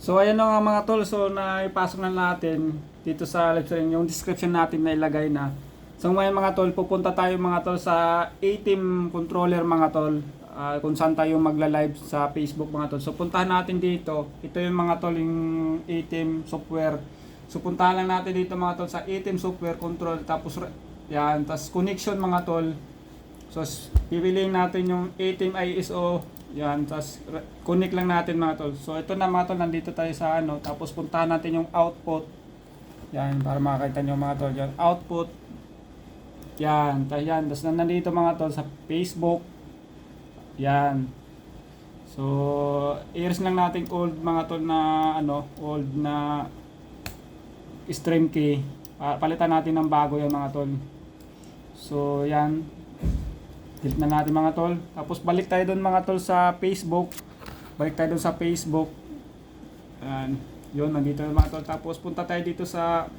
So ayan na nga mga tol, so naipasok na natin dito sa live stream yung description natin na ilagay na. So ngayon mga tol, pupunta tayo mga tol sa A-Team controller mga tol, kung saan tayo magla-live sa Facebook mga tol. So puntahan natin dito, ito yung mga tol yung A-Team software. So puntahan lang natin dito mga tol sa A-Team software control, tapos yan, tapos connection mga tol. So pipiliin natin yung A-Team ISO. Yan, tapos connect lang natin mga tol. So ito na mga tol, nandito tayo sa ano, tapos puntahan natin yung output. Yan, para makakita nyo mga tol, yan, output. Yan, tapos nandito mga tol sa Facebook. Yan. So, i-erase lang natin old mga tol na ano, old na stream key. Palitan natin ng bago yan mga tol. So, yan. Delete na natin mga tol. Tapos balik tayo doon mga tol sa Facebook. Balik tayo doon sa Facebook. Yan. Yun, nandito mga tol. Tapos punta tayo dito sa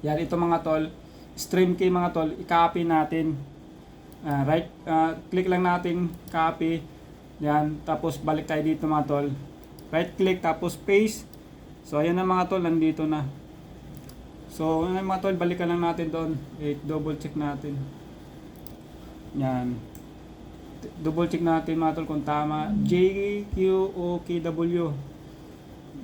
yan, ito mga tol. Stream key mga tol. I-copy natin. Click lang natin copy. Yan. Tapos balik tayo dito mga tol. Right click tapos paste. So ayan na mga tol, nandito na. So ngayon mga tol, balikan lang natin doon. Double check natin. Yan. Double check natin mga tol kung tama. JQOKW.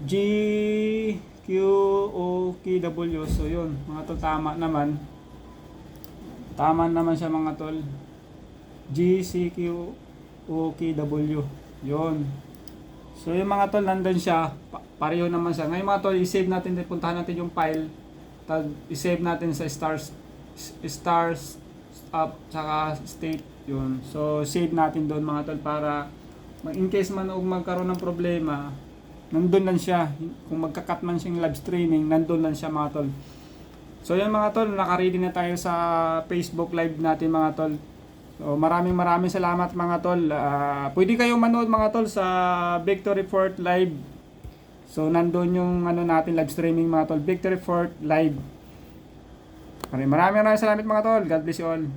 JQOKW. So yun, mga tol, tama naman. Tama naman siya mga tol. GCQOKW. Yun. So yung mga tol, nandun siya. Pareho naman siya. Ngayon mga tol, i-save natin. Puntahan natin yung file. I-save natin sa stars up saka state. Yun. So save natin doon mga tol, para in case man o magkaroon ng problema, nandun lang siya. Kung magka-cut man siyang live streaming, nandun lang siya mga tol. So yan mga tol, naka-ready na tayo sa Facebook live natin mga tol. So maraming salamat mga tol. Pwede kayong manood mga tol sa Victory Fort Live. So nandun yung ano natin, live streaming mga tol, Victory Fort Live. Maraming salamat mga tol. God bless you all.